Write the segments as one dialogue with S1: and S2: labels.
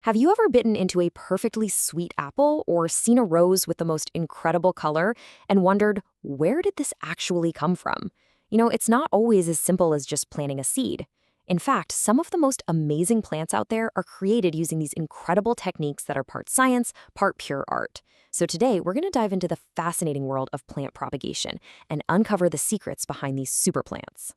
S1: Have you ever bitten into a perfectly sweet apple or seen a rose with the most incredible color and wondered, where did this actually come from? It's not always as simple as just planting a seed. In fact, some of the most amazing plants out there are created using these incredible techniques that are part science, part pure art. So today, we're going to dive into the fascinating world of plant propagation and uncover the secrets behind these super plants.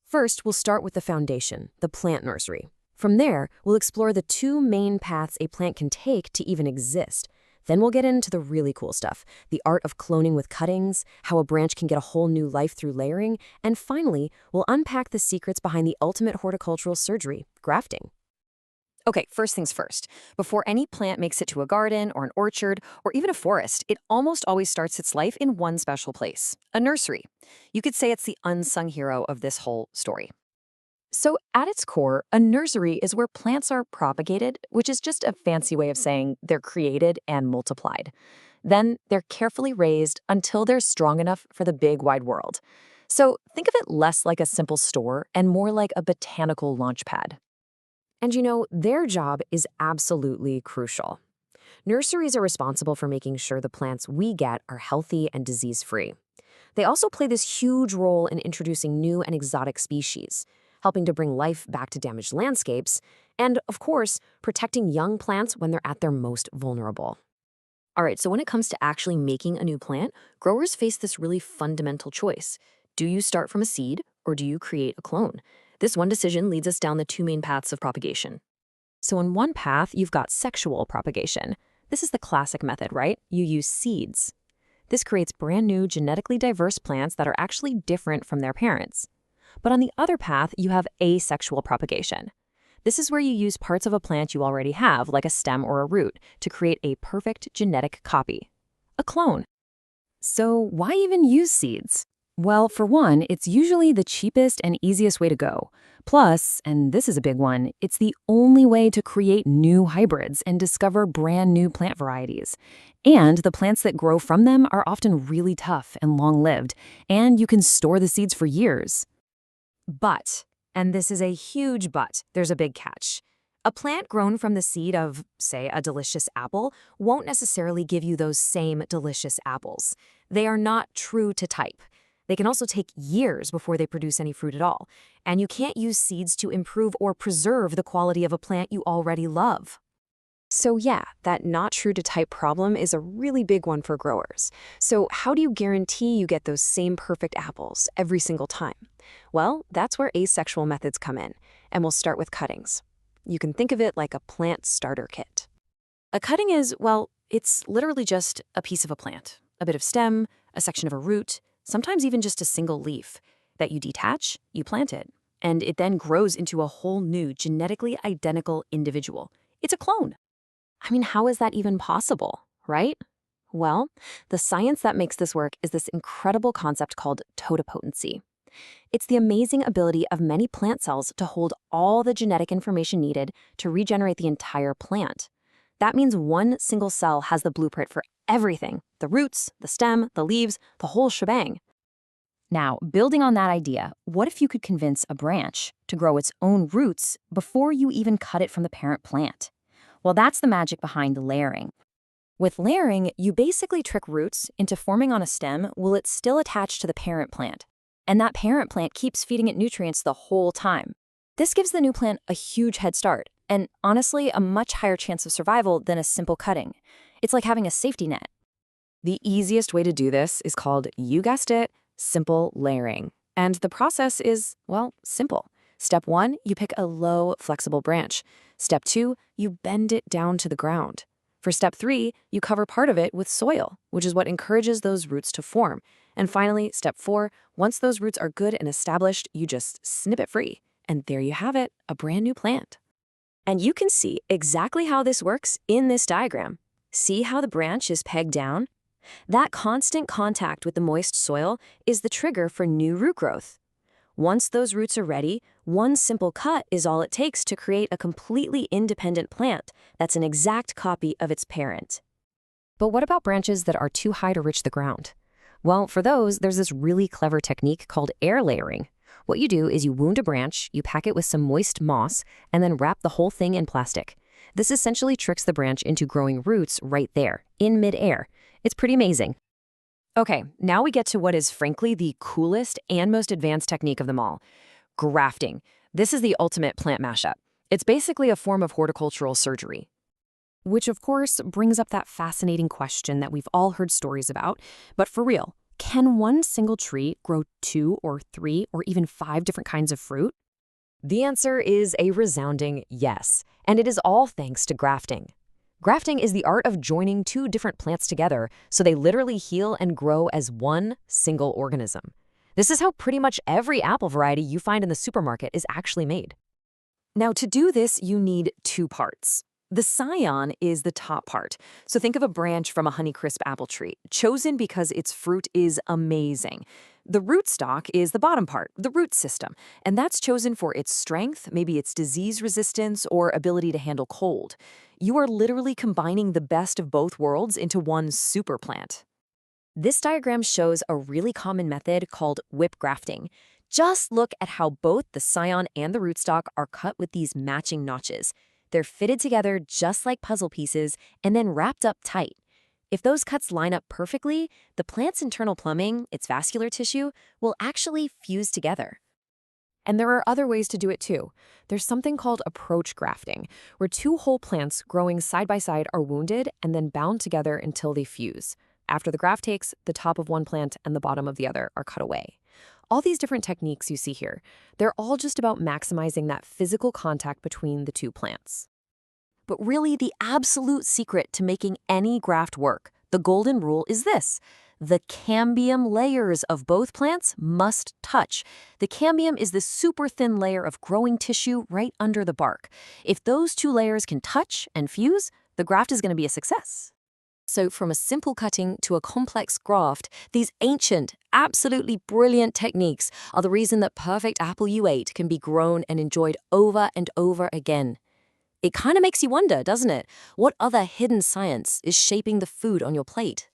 S1: First, we'll start with the foundation, the plant nursery. From there, we'll explore the two main paths a plant can take to even exist. Then we'll get into the really cool stuff, the art of cloning with cuttings, how a branch can get a whole new life through layering, and finally, we'll unpack the secrets behind the ultimate horticultural surgery, grafting. Okay, first things first. Before any plant makes it to a garden or an orchard or even a forest, it almost always starts its life in one special place, a nursery. You could say it's the unsung hero of this whole story. So at its core, a nursery is where plants are propagated, which is just a fancy way of saying they're created and multiplied. Then they're carefully raised until they're strong enough for the big wide world. So think of it less like a simple store and more like a botanical launchpad. And their job is absolutely crucial. Nurseries are responsible for making sure the plants we get are healthy and disease-free. They also play this huge role in introducing new and exotic species, helping to bring life back to damaged landscapes, and, of course, protecting young plants when they're at their most vulnerable. All right, so when it comes to actually making a new plant, growers face this really fundamental choice. Do you start from a seed, or do you create a clone? This one decision leads us down the two main paths of propagation. So in one path, you've got sexual propagation. This is the classic method, right? You use seeds. This creates brand new genetically diverse plants that are actually different from their parents. But on the other path, you have asexual propagation. This is where you use parts of a plant you already have, like a stem or a root, to create a perfect genetic copy, a clone. So why even use seeds? Well, for one, it's usually the cheapest and easiest way to go. Plus, and this is a big one, it's the only way to create new hybrids and discover brand new plant varieties. And the plants that grow from them are often really tough and long-lived, and you can store the seeds for years. But, and this is a huge but, there's a big catch. A plant grown from the seed of, say, a delicious apple won't necessarily give you those same delicious apples. They are not true to type. They can also take years before they produce any fruit at all, and you can't use seeds to improve or preserve the quality of a plant you already love. So yeah, that not true to type problem is a really big one for growers. So how do you guarantee you get those same perfect apples every single time? Well, that's where asexual methods come in, and we'll start with cuttings. You can think of it like a plant starter kit. A cutting is, well, it's literally just a piece of a plant, a bit of stem, a section of a root, sometimes even just a single leaf that you detach, you plant it, and it then grows into a whole new genetically identical individual. It's a clone. I mean, how is that even possible, right? Well, the science that makes this work is this incredible concept called totipotency. It's the amazing ability of many plant cells to hold all the genetic information needed to regenerate the entire plant. That means one single cell has the blueprint for everything, the roots, the stem, the leaves, the whole shebang. Now, building on that idea, what if you could convince a branch to grow its own roots before you even cut it from the parent plant? Well, that's the magic behind layering. With layering, you basically trick roots into forming on a stem while it's still attached to the parent plant. And that parent plant keeps feeding it nutrients the whole time. This gives the new plant a huge head start, and honestly, a much higher chance of survival than a simple cutting. It's like having a safety net. The easiest way to do this is called, you guessed it, simple layering. And the process is, well, simple. Step 1, you pick a low, flexible branch. Step 2, you bend it down to the ground. For step 3, you cover part of it with soil, which is what encourages those roots to form. And finally, step 4, once those roots are good and established, you just snip it free. And there you have it, a brand new plant. And you can see exactly how this works in this diagram. See how the branch is pegged down? That constant contact with the moist soil is the trigger for new root growth. Once those roots are ready, one simple cut is all it takes to create a completely independent plant that's an exact copy of its parent. But what about branches that are too high to reach the ground? Well, for those, there's this really clever technique called air layering. What you do is you wound a branch, you pack it with some moist moss, and then wrap the whole thing in plastic. This essentially tricks the branch into growing roots right there, in midair. It's pretty amazing. Okay, now we get to what is frankly the coolest and most advanced technique of them all, grafting. This is the ultimate plant mashup. It's basically a form of horticultural surgery. Which, of course, brings up that fascinating question that we've all heard stories about. But for real, can one single tree grow 2 or 3 or even 5 different kinds of fruit? The answer is a resounding yes, and it is all thanks to grafting. Grafting is the art of joining 2 different plants together so they literally heal and grow as one single organism. This is how pretty much every apple variety you find in the supermarket is actually made. Now, to do this, you need 2 parts. The scion is the top part, so think of a branch from a Honeycrisp apple tree, chosen because its fruit is amazing. The rootstock is the bottom part, the root system, and that's chosen for its strength, maybe its disease resistance, or ability to handle cold. You are literally combining the best of both worlds into one super plant. This diagram shows a really common method called whip grafting. Just look at how both the scion and the rootstock are cut with these matching notches. They're fitted together just like puzzle pieces and then wrapped up tight. If those cuts line up perfectly, the plant's internal plumbing, its vascular tissue, will actually fuse together. And there are other ways to do it too. There's something called approach grafting, where 2 whole plants growing side by side are wounded and then bound together until they fuse. After the graft takes, the top of one plant and the bottom of the other are cut away. All these different techniques you see here, they're all just about maximizing that physical contact between the 2 plants. But really, the absolute secret to making any graft work, the golden rule, is this. The cambium layers of both plants must touch. The cambium is the super thin layer of growing tissue right under the bark. If those 2 layers can touch and fuse, the graft is going to be a success. So from a simple cutting to a complex graft, these ancient, absolutely brilliant techniques are the reason that perfect apple you ate can be grown and enjoyed over and over again. It kind of makes you wonder, doesn't it? What other hidden science is shaping the food on your plate?